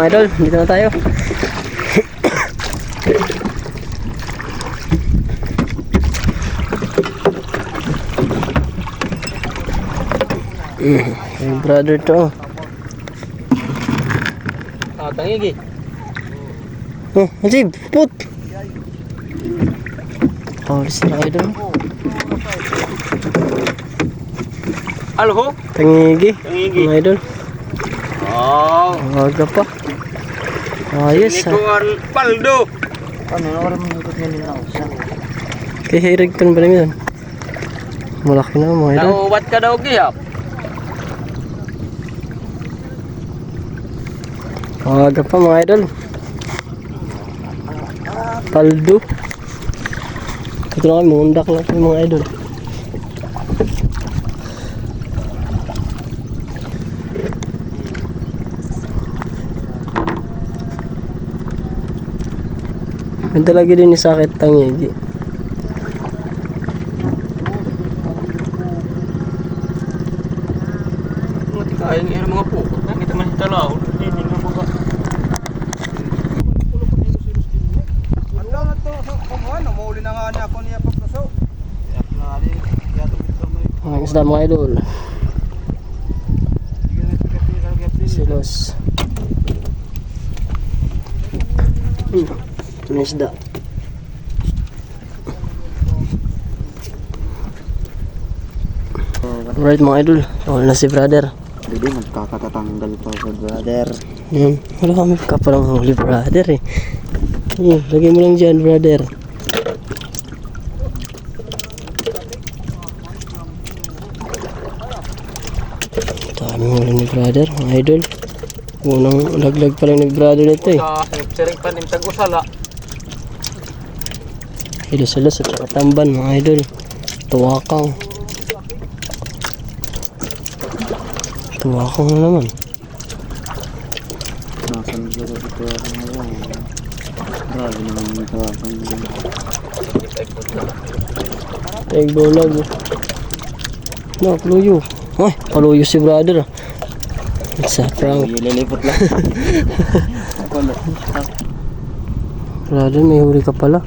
idol, dito na tayo. Hey brother to. Tangigi. Oh, Ajib, put. Oh, sila idol. Alho? Tangigi. Tangigi. Mga idol. Oh. Aga pa. Ayos ha. Nikuan paldo. Ano na oras mo ikot ngayon na usa. Kihirig kan ba namin? Malaki na mga idol. Naubat ka daw gihap. Aga pa mga idol. Paldo. Ito na kami, mundak na kami mga idol. Ganda lagi din ni sakit tangigi. Mati kaya ng mga pukot. Kita man hitalaw. Hindi nga ba. Ano na to sa kuwan, mauli na nga ni ako niya pagkaso. Ang isda mga idol. Silos. Ito na isda. Alright mga idol, wala na si brother. Hindi magkakatatanggal pa sa brother. Yan, wala kami kapalang huli brother eh. Yan, lagay mo lang dyan brother. Daming huli ni brother, mga idol. Unang laglag pa lang ni brother nito eh. Sa siring panim tag-usala. Hilos-hilos at saka tamban mga idol. Tuwakang. Tuwakang na naman. Nasaan siguro dito ako ngayon. Grabe naman yung tawasan dito. Tag bulag. No, paluyo. Ay, paluyo si brother. It's a prank. Ililipot lang. Brother, may huli ka pala.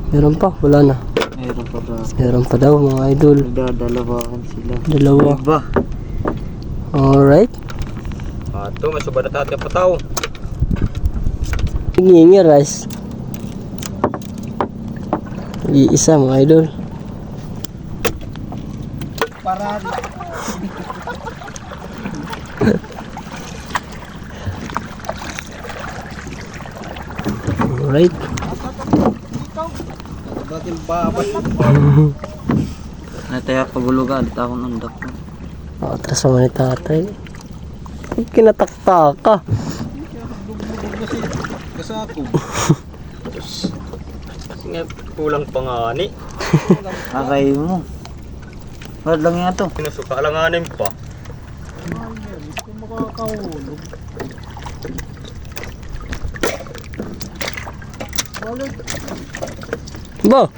Meron pa, wala na. Meron pa ba? Meron pa daw mga idol. Nagdadalawahan sila. Dalawa. Iba. Alright. Ito, may subad na tayo pa tao. Ngingi rice. Iisa mga idol. Para Alright. bakit babay? Nataya pagulugan dito ako nandok. Atras mo ni tatay. Kinatakta ka. Kasi ako. Kasi nga kulang pa nga ni. Akay mo. Wala lang nga to. Pinusuka alanganin pa. Bo.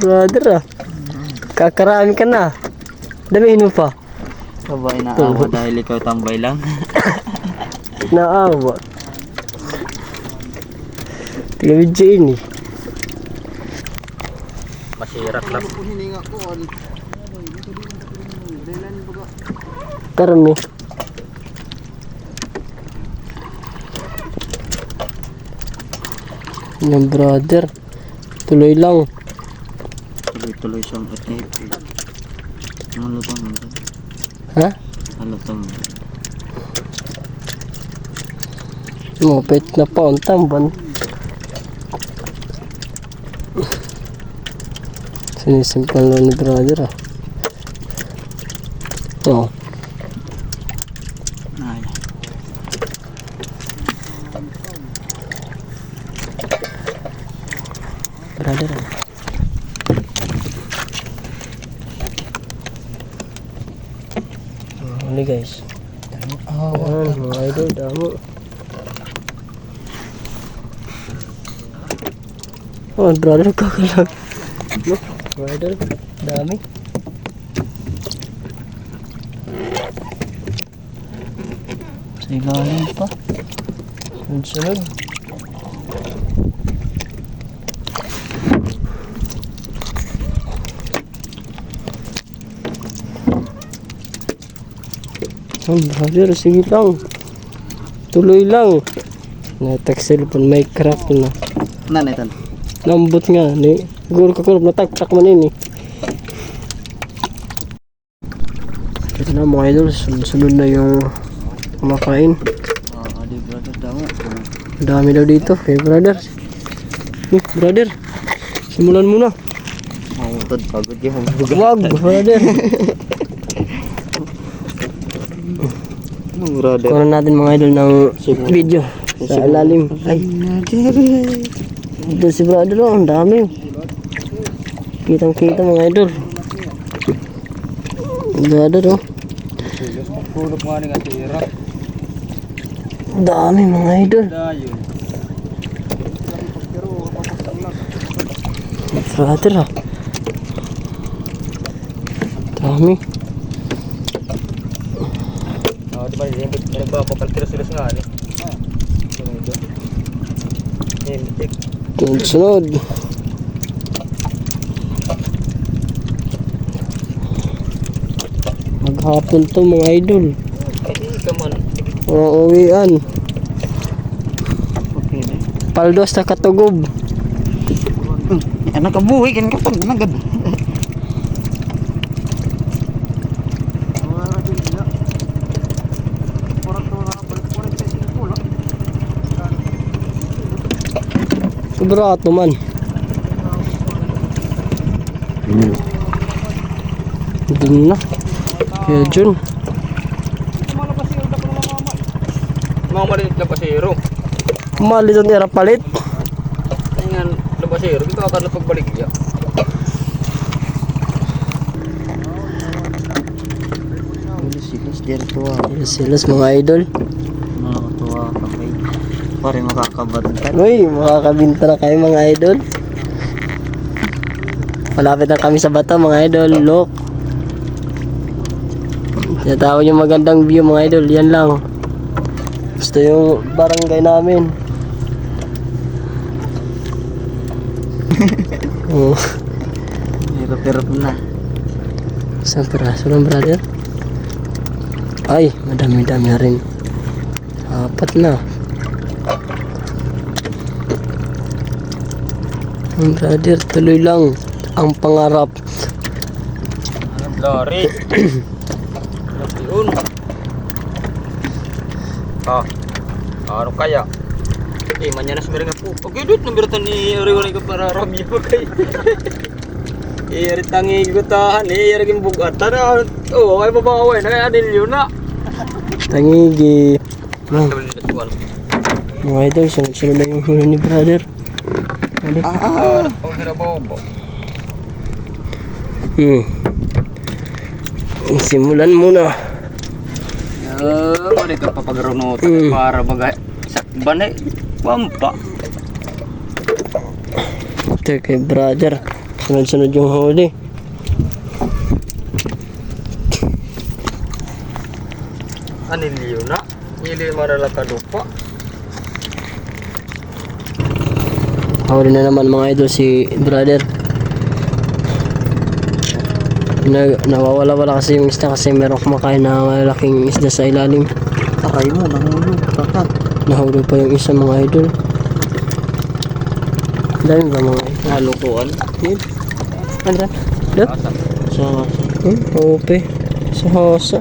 Brother ah. Kakarami ka na. Damihin mo pa. Sabay na awa dahil ikaw tambay lang. Naawa. Tiga video ini. Masirat lang. Karami. Yan brother. Tuloy lang. Tuloy-tuloy siyang atip. Ano to mo? Ha? Ano to mo? Mopet na pa ang tamban. Sinisimpal na ni brother ah. Oh. Ay. Brother ah. Huli guys. Ayan, mga idol, damo. Oh, brother, kakalag. No, mga idol, dami. Sa ilalim pa. Sunod-sunod. Brother, sige lang. Tuloy lang. Natak cellphone, may crack na. Nanay tan. Lambot nga. Siguro kakulap na tak man yun eh. Ito na mga idol, sunod na yung kumakain. Di brother damo. Ang dami daw dito. Okay, brother. Brother, simulan mo na. Mangutod pagod yung Wag, brother. brother. Kuha natin mga idol ng video sa ilalim. Ay, ito si brother, oh, ang dami. Kitang kita mga idol. Brother, oh. Pulog mga nga tira. Ang dami mga idol. Dayon. Brother, ah. Dami. Di ba yung nagpapapalkiras-kiras nga ni? Sunod. Maghapon to mga idol. Come on. Uuwian. Okay na. Paldos na katugob. Anak kabuhi kan kapag nagad. Sobrato man. Dun na. Kaya dyan. Mga maliit na pasero. Kumalit ang tira palit. Ayan, na pasero. Ito ka na pagbalik niya. Silas diyan tuwa. Silas mga idol. Nakakatuwa ka kay. Pare makakabantan. Uy, makakabinta na kayo mga idol. Malapit na kami sa bata mga idol. Look. Tinatawag yung magandang view mga idol. Yan lang. Gusto yung barangay namin. Oh. Hirap-hirap na. Isang piraso lang brother. Ay, madami-dami na rin. 4 na. Brother, tuloy lang ang pangarap. Lari. Yun. Ano kaya? Manyanas mereka po. Okay, duit nambiratan ni orang-orang ko para rami po kay. Tangi ko tahan, yung bugatan. Oh, ay babaway na adil yun na. Tangigi. Mga idol, sunod-sunod na yung huli ni brother. Oh, hirabobo. Simulan muna. Mali ka papagaruno para bagay sakban eh. Wampa. Ito kay brother. Sunod-sunod yung huli. Anilyo na. Ili maralaka lupa. Huli na naman mga idol si brother. Nawawala-wala kasi yung isda kasi meron kumakain na malaking isda sa ilalim. Takay mo, nahulog. Takat. Nahulog pa yung isa mga idol. Dahil ba mga idol? Halukuan. Ano ba? Dap? Sa hasa. Okay. Sa hasa.